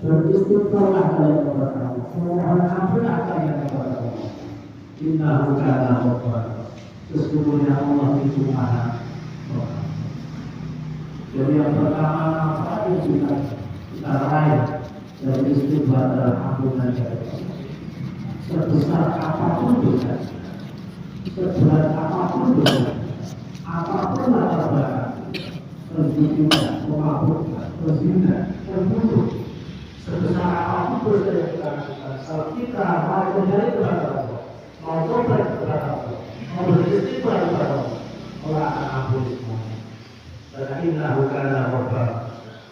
beristighfarlah kalian kepada Allah, mohon ampunlah kalian kepada Allah. Innahu kana ghaffara. Sesungguhnya Allah itu Maha Pengampun. Jadi yang pertama apa yang kita raih dari istighfar adalah ampunan dari Allah. Sebesar apapun dosa, seberat apapun dosa, apapun latar belakang, berzina, memabukkan, berzina, membunuh, sebesar apapun dosa yang kita lakukan, kalau kita mau kembali kepada Allah, mau tobat kepada Allah, mau beristighfar kepada Allah, Allah akan ampuni semuanya. Karena innahu kana ghaffara.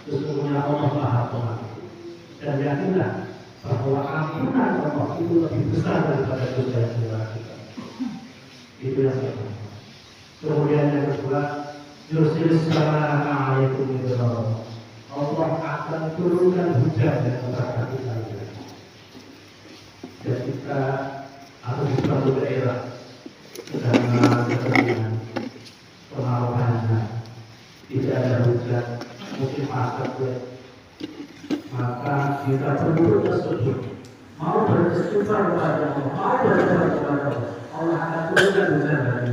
Sesungguhnya Allah Maha Pengampun. Dan yakinlah bahwa ampunan Allah itu lebih besar daripada dosa yang kita lakukan. Itu yang pertama. Kemudian yang kedua, yursilis salama alaikum midrara. Allah akan turunkan hujan dan memberkati kalian. Ketika atau di suatu daerah sedang kekeringan, kemarau panjang, tidak ada hujan, musim panas, maka kita perlu tersebut mau beristighfar kepada Allah, mau berdoa kepada Allah, Allah akan turunkan hujan dari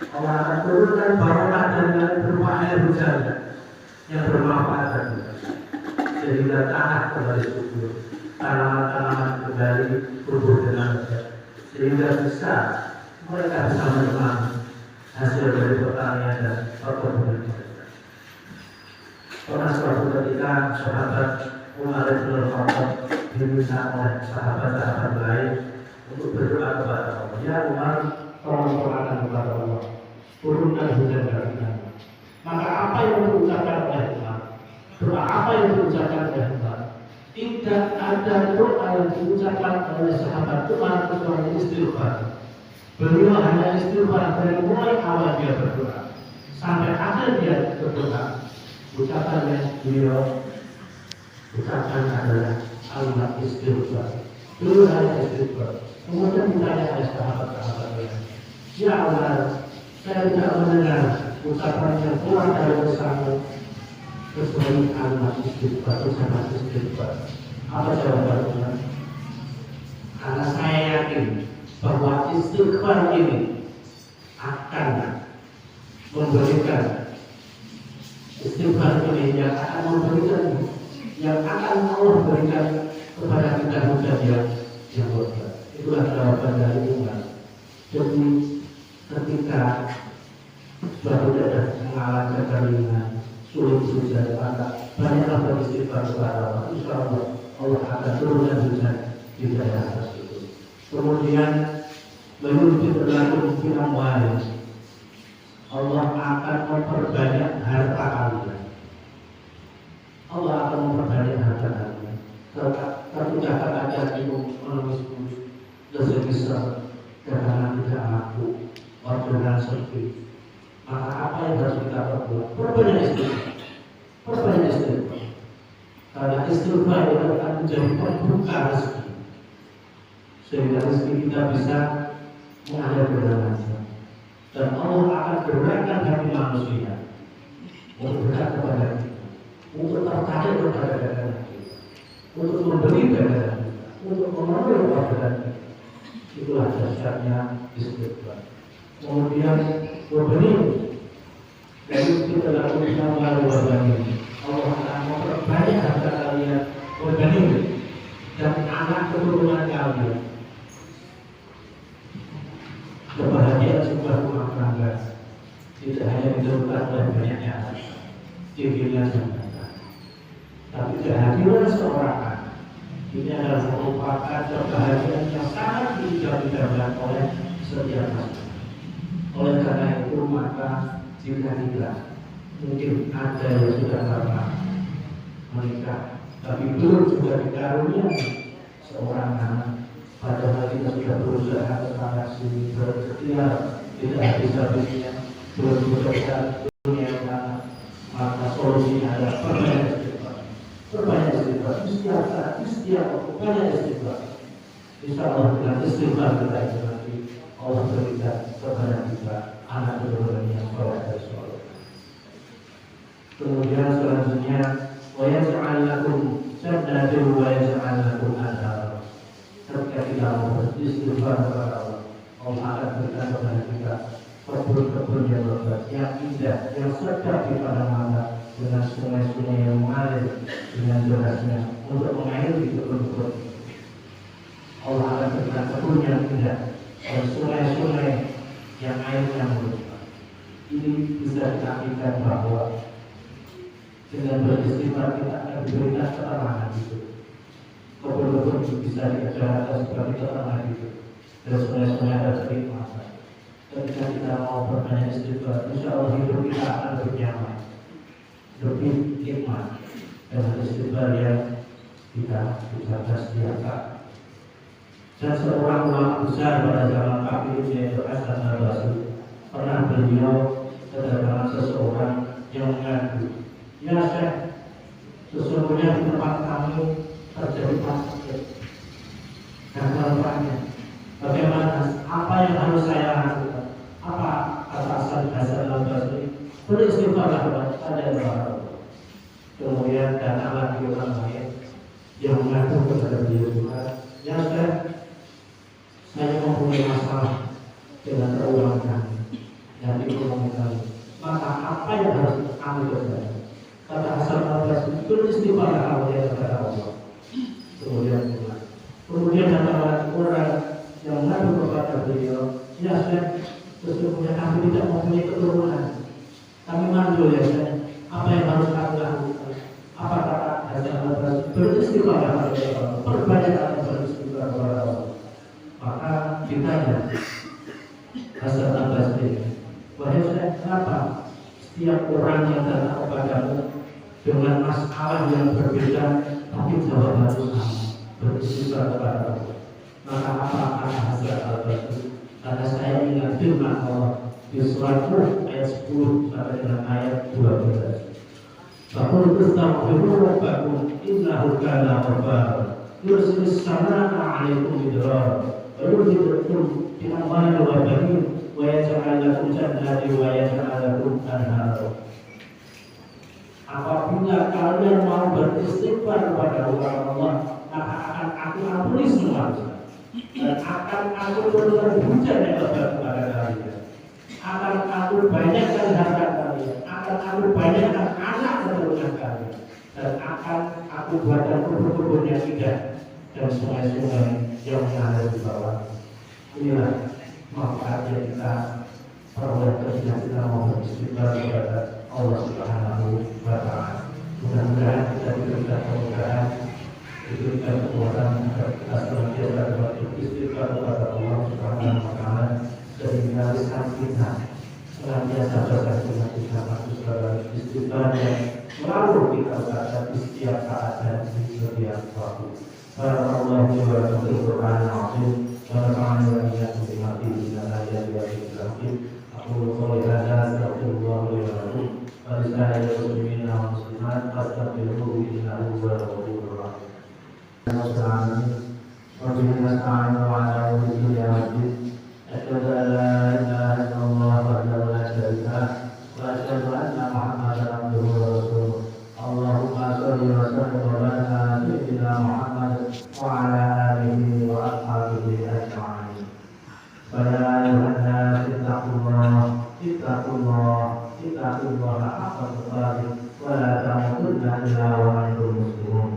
Allah akan turunkan barokah dan berupa air hujan yang bermanfaat bagi kita, sehingga tanah kembali subur, tanaman-tanaman kembali tumbuh dengan baik, sehingga mereka bisa menikmati hasil dari pertanian dan perkebunan mereka. Pernah suatu ketika sahabat Umar bin Khattab diminta oleh sahabat-sahabat lain untuk berdoa kepada Allah. Ya Umar, tolong doakan kepada Allah, turunkan hujan dari kami. Maka apa yang diucapkan oleh Umar? Doa apa yang diucapkan oleh Umar? Tidak ada doa yang diucapkan oleh sahabat Umar kecuali istighfar. Beliau hanya istighfar dari mulai awal dia berdoa sampai akhir dia berdoa. Ucapan yang beliau ucapkan adalah kalimat istighfar. Dulu hanya istighfar. Kemudian ditanya oleh sahabat-sahabat lain, ya Allah, saya tidak mendengar ucapan yang keluar dari lisanmu kecuali kalimat istighfar, ucapan istighfar. Apa jawabannya? Karena saya yakin bahwa istighfar ini akan memberikan istighfar ini yang akan memberikan, yang akan Allah berikan kepada kita hujan yang berkah. Itulah jawaban dari Umar. Jadi ketika suatu daerah mengalami kekeringan, sulit hujan, maka banyaklah beristighfar kepada Allah. Insya Allah Allah akan turunkan hujan di daerah tersebut. Kemudian menuju berlaku di amwal, Allah akan memperbanyak harta kalian. Allah akan memperbanyak harta kalian. Tapi jangan ada menulisku rezeki karena tidak mampu, waktu dan sempit. Maka apa yang harus kita perbuat? Perbanyak istighfar. Perbanyak istighfar. Karena istighfar itu akan menjadi pembuka rezeki, sehingga rezeki kita bisa mengalir dengan lancar. Dan Allah akan gerakkan hati manusia untuk berkat kepada kita, untuk tertarik kepada dagangan kita, untuk memberi dagangan kita, untuk memenuhi orderan kita. Itulah dasarnya istighfar. Kemudian benih dari kita lakukan lalu berbani. Allah akan memperbanyak harta kalian, benih dan anak keturunan kalian. Kebahagiaan sebuah rumah tangga tidak hanya ditentukan oleh banyaknya anak, tingginya jabatan, tapi kehadiran seorang anak ini adalah merupakan kebahagiaan yang sangat didambakan oleh setiap manusia. Oleh karena itu maka jika kita mungkin ada yang sudah pernah menikah tapi belum juga dikaruniai seorang anak, padahal kita sudah berusaha kesana sini berikhtiar tidak habis-habisnya, belum berusaha dunia anak, maka solusinya adalah perbanyak istighfar. Perbanyak istighfar, istighfar, banyak istighfar. Insya Allah dengan istighfar kita itu nanti Allah berikan kepada kita anak keturunan yang soleh dari soleh. Kemudian selanjutnya ويجعل لكم جنات ويجعل لكم أنهارا. Ketika kita mau beristighfar kepada Allah, Allah akan berikan kepada kita kebun-kebun yang lebat, yang indah, yang sedap di padang mata, dengan sungai-sungai yang mengalir dengan derasnya untuk mengairi kebun-kebun. Allah akan berikan kebun yang indah dan sungai-sungai yang airnya melimpah. Ini bisa diartikan bahwa dengan beristighfar kita akan diberikan ketenangan itu. Kebun-kebun itu bisa diajarkan sebagai ketenangan itu. Dan sungai-sungai ada kenikmatan. Ketika kita mau berbanyak istighfar, insya Allah hidup kita akan lebih nyaman, lebih nikmat dengan istighfar yang kita sediakan. Dan seorang ulama besar pada zaman kafir yaitu Hasan al-Basri pernah beliau kedatangan seseorang yang mengadu, "Ya Syekh, sesungguhnya di tempat kami terjadi sakit dan korbannya. Bagaimana? Apa yang harus saya lakukan?" Apa kata Hasan al-Basri? "Beristighfarlah kepada Allah." Kemudian datang lagi orang lain yang mengadu kepada beliau juga, "Ya Syekh, saya mempunyai masalah dengan keuangan kami dan ekonomi kami. Maka apa yang harus kami kerjakan?" Kata Hasan al-Basri, "Beristighfarlah kepada Allah." Kemudian datang lagi orang yang mengadu kepada beliau, "Ya Syekh, sesungguhnya kami tidak mempunyai keturunan. Kami mandul ya Syekh. Apa yang harus kami lakukan?" Apa kata Hasan al-Basri? "Beristighfarlah kepada Allah. Perbanyaklah beristighfar kepada Allah." Maka ditanya Hasan al-Basri, "Wahai Syekh, kenapa setiap orang yang datang kepadamu dengan masalah yang berbeda tapi jawabannya sama, beristighfar kepada Allah?" Maka apa kata Hasan al-Basri? "Karena saya ingat firman Allah di surat Nuh ayat 10 sampai dengan ayat 12. Faqul istaghfiru rabbakum innahu kana ghaffara yursilis samaa'a 'alaikum midrara wa yumdidkum bi amwalin wa banin wa yaj'al lakum jannatin wa yaj'al lakum anhara." Apabila kalian mau beristighfar kepada Allah, maka akan aku ampuni semua dosa dan akan aku turunkan hujan yang lebat kepada kalian. Akan aku banyakkan harta kalian, akan aku banyakkan anak keturunan kalian, dan akan aku buatkan kebun-kebun yang indah dan sungai-sungai yang mengalir di bawah. Inilah manfaat yang kita peroleh ketika kita mau beristighfar kepada Allah Subhanahu wa Ta'ala. Mudah-mudahan kita diberikan kemudahan, diberikan kekuatan agar kita senantiasa dapat beristighfar kepada Allah Subhanahu wa Ta'ala, sehingga lisan kita senantiasa berkaitan dengan segala istighfar yang selalu kita ucapkan di setiap saat dan di setiap waktu. Allahu wa Qur'an al-azim wa nafa'ani wa iyyakum bima fihi min al-ayati wal hikmah. Aku qawli hadza astaghfirullah li wa lakum wa lisa'iril muslimina wal muslimat fastaghfiruhu innahu huwal ghafurur rahim. Wa bihi nasta'inu ala umuri al-din. Asyhadu an la ilaha illallah wahdahu la syarika lah wa asyhadu anna Muhammadan abduhu wa rasuluh. Allahumma shalli wa sallim wa barik ala sayyidina Muhammad wa ala alihi wa ashabihi ajma'in. Ya ayuhan nas ittaqullaha haqqa tuqatih wa la tamutunna illa wa antum muslimun.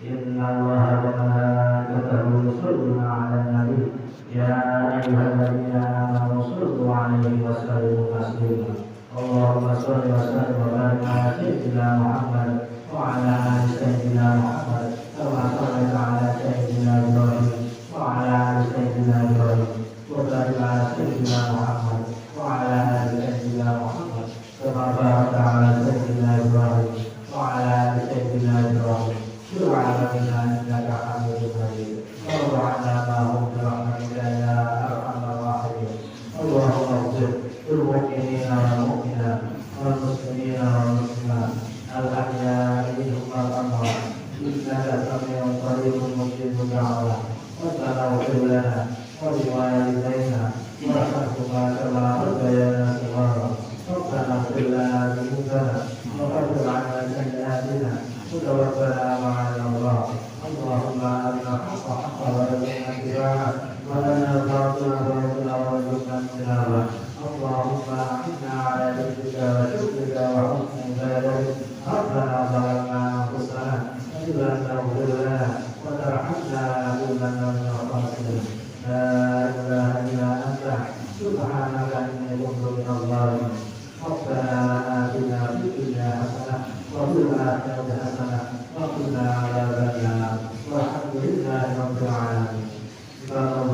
Inna Allaha wa malaikatahu yusholluna 'alan nabi. Ya ayyuhalladzina amanu shallu 'alaihi wa sallimu taslima. Allahumma shalli wa sallim wa barik ala sayyidina Muhammad wa ala ali sayyidina Muhammad kama shallaita ala sayyidina Ibrahim wa ala ali sayyidina Ibrahim wa barik ala sayyidina Muhammad wa ala ali sayyidina Muhammad kama barakta ala sayyidina Ibrahim wa ala ali sayyidina Ibrahim fil 'alamin innaka Hamidum Majid. Allahumma birahmatika ya arhamar rahimin. Allahumma ighfir lil mu'minina wal mu'minat wal muslimina wal muslimat al-ahya'i minhum wal amwat innaka sami'un qaribun mujibud da'wat. Rabbana ighfir lana wa li walidayna warhamhuma kama rabbayana shighara. Rabbana ighfir lana dhunubana wa ghfir 'anna sayyi'atina أعمالنا وتوفنا مع الأبرار اللهم أرنا الحق حقا وارزقنا اتباعه وأرنا الباطل باطلا وارزقنا